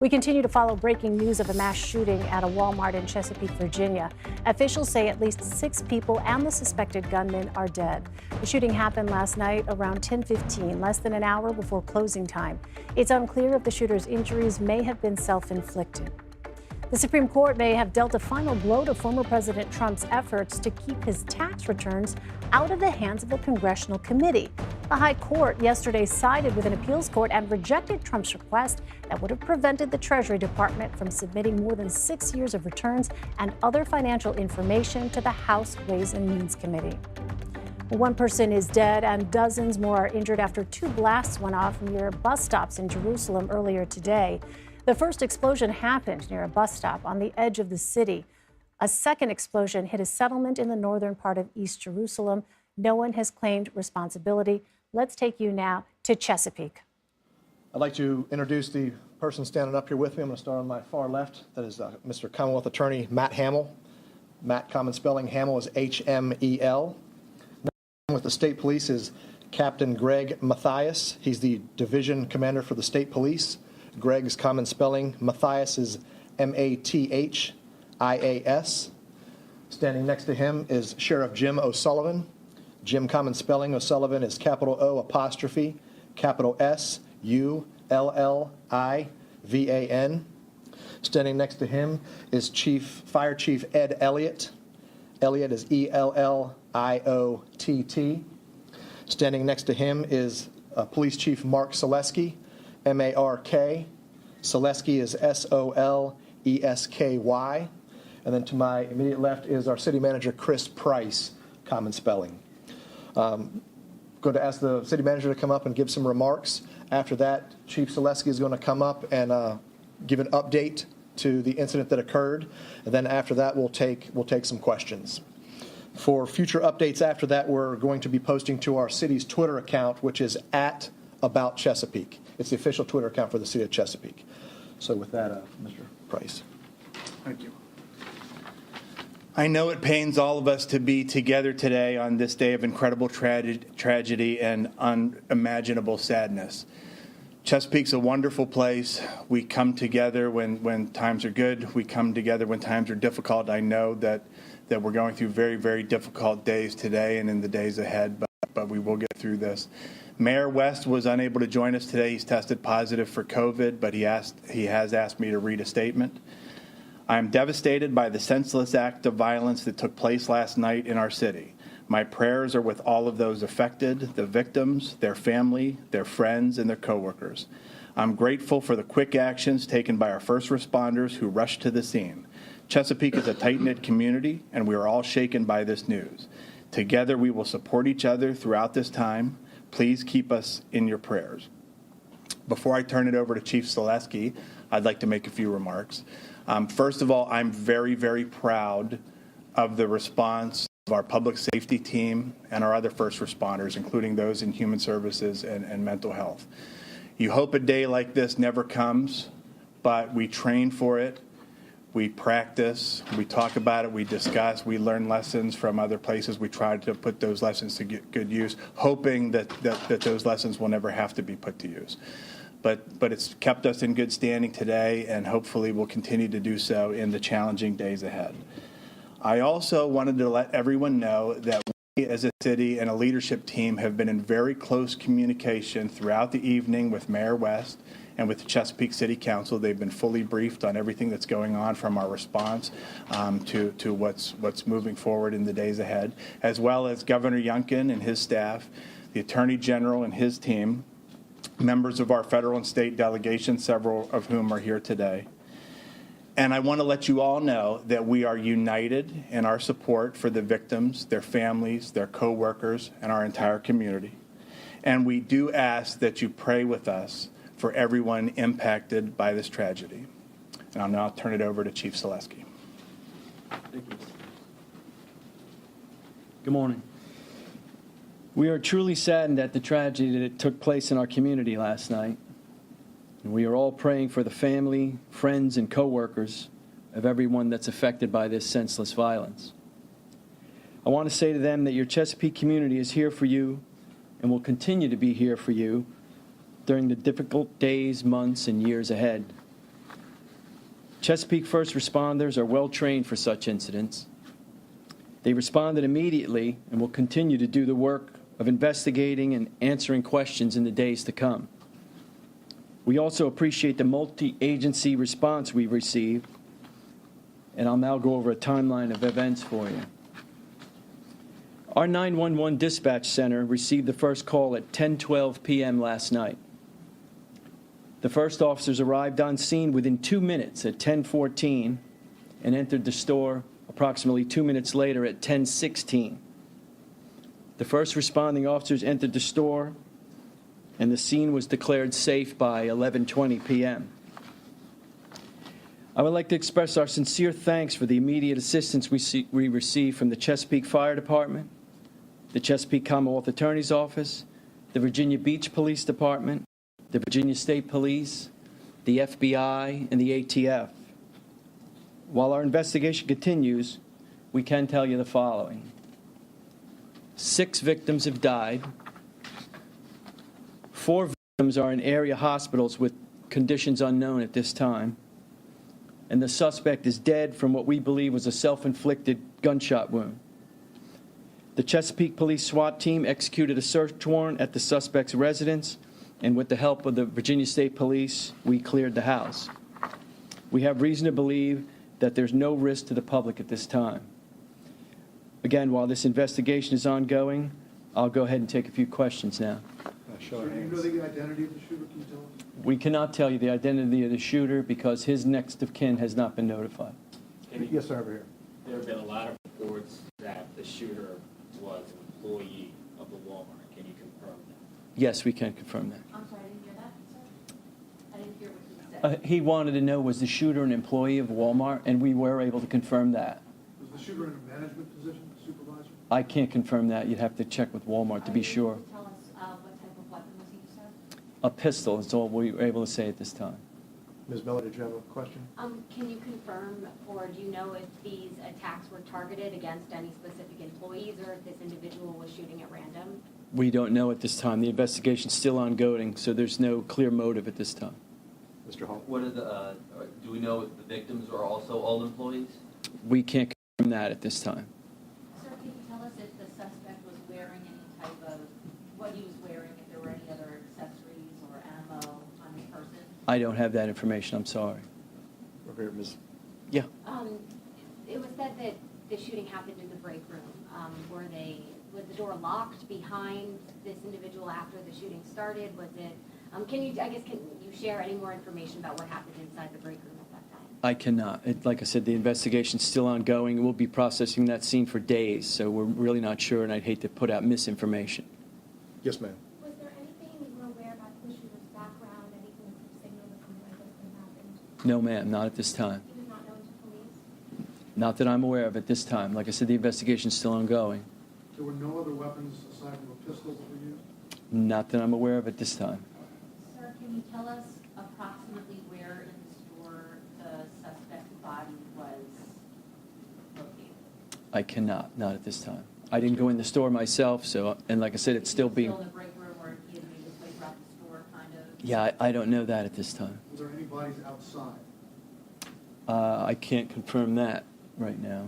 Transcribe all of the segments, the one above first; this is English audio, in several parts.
We continue to follow breaking news of a mass shooting at a Walmart in Chesapeake, Virginia. Officials say at least 6 people and the suspected gunman are dead. The shooting happened last night around 10:15, less than an hour before closing time. It's unclear if the shooter's injuries may have been self-inflicted. The Supreme Court may have dealt a final blow to former President Trump's efforts to keep his tax returns out of the hands of a congressional committee. The High Court yesterday sided with an appeals court and rejected Trump's request that would have prevented the Treasury Department from submitting more than 6 years of returns and other financial information to the House Ways and Means Committee. One person is dead and dozens more are injured after 2 blasts went off near bus stops in Jerusalem earlier today. The first explosion happened near a bus stop on the edge of the city. A second explosion hit a settlement in the northern part of East Jerusalem. No one has claimed responsibility. Let's take you now to Chesapeake. I'd like to introduce the person standing up here with me. I'm going to start on my far left. That is Mr. Commonwealth Attorney Matt Hamill. Matt, common spelling, Hamill is H-M-E-L. With the state police is Captain Greg Mathias. He's the division commander for the state police. Greg's common spelling, Mathias, is M-A-T-H-I-A-S. Standing next to him is Sheriff Jim O'Sullivan. Jim, common spelling, O'Sullivan is capital O apostrophe, capital S-U-L-L-I-V-A-N. Standing next to him is Fire Chief Ed Elliott. Elliott is E-L-L-I-O-T-T. Standing next to him is Police Chief Mark Selesky. M-A-R-K. Selesky is S-O-L-E-S-K-Y. And then to my immediate left is our city manager, Chris Price, common spelling. Going to ask the city manager to come up and give some remarks. After that, Chief Selesky is going to come up and give an update to the incident that occurred. And then after that, we'll take some questions. For future updates after that, we're going to be posting to our city's Twitter account, which is @AboutChesapeake. It's the official Twitter account for the city of Chesapeake. So with that, Mr. Price. Thank you. I know it pains all of us to be together today on this day of incredible tragedy and unimaginable sadness. Chesapeake's a wonderful place. We come together when times are good. We come together when times are difficult. I know that we're going through very, very difficult days today and in the days ahead, but we will get through this. Mayor West was unable to join us today. He's tested positive for COVID, but he has asked me to read a statement. I am devastated by the senseless act of violence that took place last night in our city. My prayers are with all of those affected, the victims, their family, their friends, and their coworkers. I'm grateful for the quick actions taken by our first responders who rushed to the scene. Chesapeake is a tight-knit community, and we are all shaken by this news. Together, we will support each other throughout this time. Please keep us in your prayers. Before I turn it over to Chief Selesky, I'd like to make a few remarks. First of all, I'm very, very proud of the response of our public safety team and our other first responders, including those in human services and mental health. You hope a day like this never comes, but we train for it. We practice, we talk about it, we discuss, we learn lessons from other places. We try to put those lessons to good use, hoping that those lessons will never have to be put to use. But it's kept us in good standing today, and hopefully will continue to do so in the challenging days ahead. I also wanted to let everyone know that we as a city and a leadership team have been in very close communication throughout the evening with Mayor West and with the Chesapeake City Council. They've been fully briefed on everything that's going on, from our response to what's moving forward in the days ahead, as well as Governor Youngkin and his staff, the Attorney General and his team, members of our federal and state delegations, several of whom are here today. And I want to let you all know that we are united in our support for the victims, their families, their co-workers, and our entire community. And we do ask that you pray with us for everyone impacted by this tragedy. And I'll now turn it over to Chief Selesky. Thank you. Good morning. We are truly saddened at the tragedy that took place in our community last night. And we are all praying for the family, friends, and co-workers of everyone that's affected by this senseless violence. I want to say to them that your Chesapeake community is here for you and will continue to be here for you during the difficult days, months, and years ahead. Chesapeake first responders are well trained for such incidents. They responded immediately and will continue to do the work of investigating and answering questions in the days to come. We also appreciate the multi-agency response we received, and I'll now go over a timeline of events for you. Our 911 dispatch center received the first call at 10:12 p.m. last night. The first officers arrived on scene within 2 minutes at 10:14 and entered the store approximately 2 minutes later at 10:16. The first responding officers entered the store, and the scene was declared safe by 11:20 p.m. I would like to express our sincere thanks for the immediate assistance we received from the Chesapeake Fire Department, the Chesapeake Commonwealth Attorney's Office, the Virginia Beach Police Department, the Virginia State Police, the FBI, and the ATF. While our investigation continues, we can tell you the following. 6 victims have died. 4 victims are in area hospitals with conditions unknown at this time. And the suspect is dead from what we believe was a self-inflicted gunshot wound. The Chesapeake Police SWAT team executed a search warrant at the suspect's residence, and with the help of the Virginia State Police, we cleared the house. We have reason to believe that there's no risk to the public at this time. Again, while this investigation is ongoing, I'll go ahead and take a few questions now. Show our Do you hands. know the identity of the shooter? Can you tell us? We cannot tell you the identity of the shooter because his next of kin has not been notified. Yes, sir, over here. There have been a lot of reports that the shooter was an employee of the Walmart. Can you confirm that? Yes, we can confirm that. I'm sorry, I didn't hear that, sir. I didn't hear what you said. He wanted to know, was the shooter an employee of Walmart, and we were able to confirm that. Was the shooter in a management position, supervisor? I can't confirm that. You'd have to check with Walmart to be sure. Are you able to tell us what type of weapon was used, sir? A pistol is all we were able to say at this time. Ms. Miller, did you have a question? Can you confirm, or do you know if these attacks were targeted against any specific employees, or if this individual was shooting at random? We don't know at this time. The investigation's still ongoing, so there's no clear motive at this time. Mr. Hall? What are the, do we know if the victims are also all employees? We can't confirm that at this time. Sir, can you tell us if the suspect was wearing any type of, what he was wearing, if there were any other accessories or ammo on his person? I don't have that information. I'm sorry. Over here, Ms. Yeah. It was said that the shooting happened in the break room. Was the door locked behind this individual after the shooting started? Was it, can you share any more information about what happened inside the break room at that time? I cannot. Like I said, the investigation's still ongoing. We'll be processing that scene for days, so we're really not sure, and I'd hate to put out misinformation. Yes, ma'am. Was there anything you were aware about the shooter's background, anything that could signal that something like this could happen? No, ma'am, not at this time. He was not known to police? Not that I'm aware of at this time. Like I said, the investigation's still ongoing. There were no other weapons aside from a pistol that were used? Not that I'm aware of at this time. Sir, can you tell us approximately where in the store the suspect's body was located? I cannot, not at this time. I didn't go in the store myself, so, and like I said, it's still being, Still in the break room, or he had made his way throughout the store, kind of? yeah, I don't know that at this time. Were there any bodies outside? I can't confirm that right now.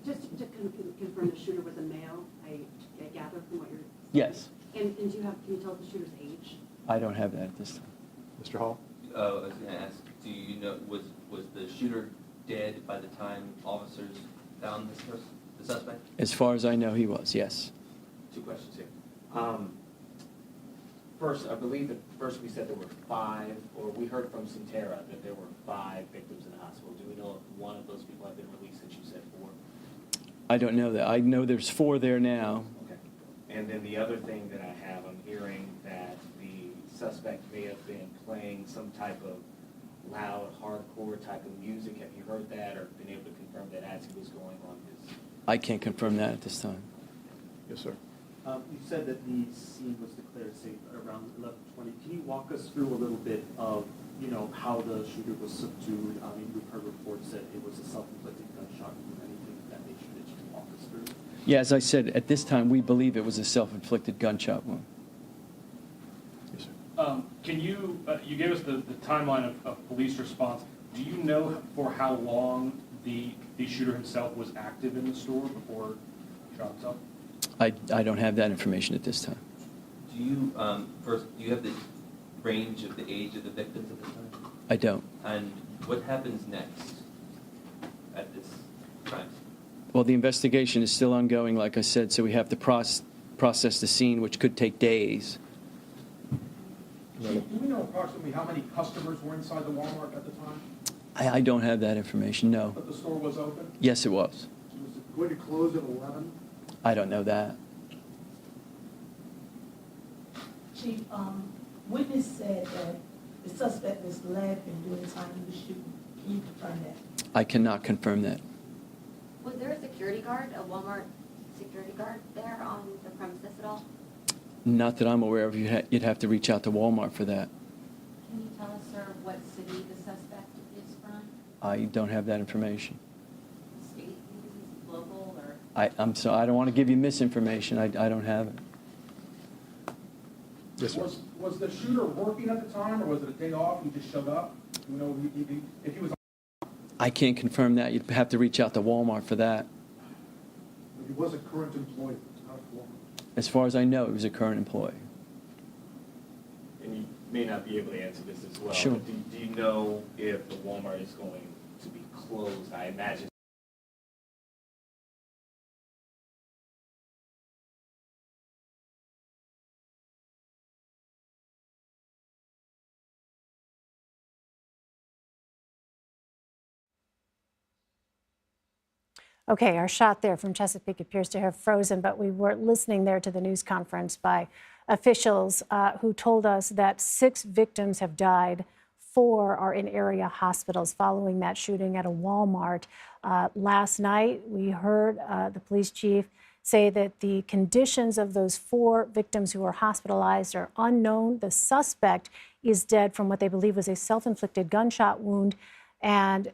Just to confirm, the shooter was a male, I gather from what you're... Yes, And can you tell the shooter's age? I don't have that at this time. Mr. Hall? I was going to ask, do you know, was the shooter dead by the time officers found this person, the suspect? As far as I know, he was, yes. 2 questions here. First, I believe at first we said there were 5, or we heard from Centera that there were 5 victims in the hospital. Do we know if one of those people have been released since you said 4? I don't know that. I know there's 4 there now. Okay. And then the other thing that I have, I'm hearing that the suspect may have been playing some type of loud, hardcore type of music. Have you heard that or been able to confirm that as he was going on his... I can't confirm that at this time. Yes, sir. You said that the scene was declared safe around 11:20. Can you walk us through a little bit of, how the shooter was subdued? I mean, we've heard reports that it was a self-inflicted gunshot wound. Anything of that nature that you can walk us through? Yeah, as I said, at this time, we believe it was a self-inflicted gunshot wound. Yes, sir. Can you, you gave us the timeline of police response. Do you know for how long the shooter himself was active in the store before he shot himself? I don't have that information at this time. Do you, first, do you have the range of the age of the victims at this time? I don't. And what happens next at this crime? Well, the investigation is still ongoing, like I said, so we have to process the scene, which could take days. Do we know approximately how many customers were inside the Walmart at the time? I don't have that information, no. But the store was open? Yes, it was. Was it going to close at 11? I don't know that. Chief, witness said that the suspect was led during the time he was shooting. Can you confirm that? I cannot confirm that. Was there a security guard, a Walmart security guard there on the premises at all? Not that I'm aware of. You'd have to reach out to Walmart for that. Can you tell us, sir, what city the suspect is from? I don't have that information. State, local, or? I'm sorry, I don't want to give you misinformation. I don't have it. Yes, sir. Was the shooter working at the time, or was it a day off? He just showed up? You know, if he was, I can't confirm that. You'd have to reach out to Walmart for that. he was a current employee out of Walmart. As far as I know, he was a current employee. And you may not be able to answer this as well. Sure. But do you know if the Walmart is going to be closed? I imagine. Okay, our shot there from Chesapeake appears to have frozen, but we were listening there to the news conference by officials who told us that 6 victims have died. 4 are in area hospitals following that shooting at a Walmart. Last night, we heard the police chief say that the conditions of those 4 victims who were hospitalized are unknown. The suspect is dead from what they believe was a self-inflicted gunshot wound. And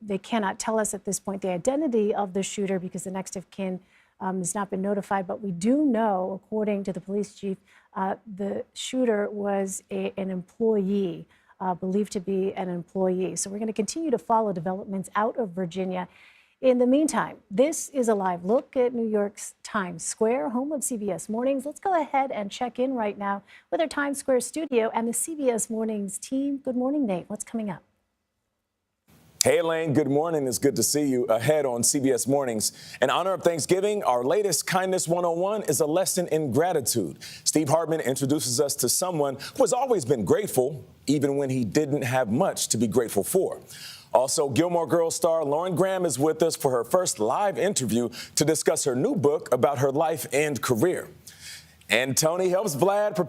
they cannot tell us at this point the identity of the shooter because the next of kin has not been notified. But we do know, according to the police chief, the shooter was an employee, believed to be an employee. So we're going to continue to follow developments out of Virginia. In the meantime, this is a live look at New York's Times Square, home of CBS Mornings. Let's go ahead and check in right now with our Times Square studio and the CBS Mornings team. Good morning, Nate. What's coming up? Hey, Elaine, good morning. It's good to see you ahead on CBS Mornings. In honor of Thanksgiving, our latest Kindness 101 is a lesson in gratitude. Steve Hartman introduces us to someone who has always been grateful, even when he didn't have much to be grateful for. Also, Gilmore Girls star Lauren Graham is with us for her first live interview to discuss her new book about her life and career. And Tony helps Vlad prepare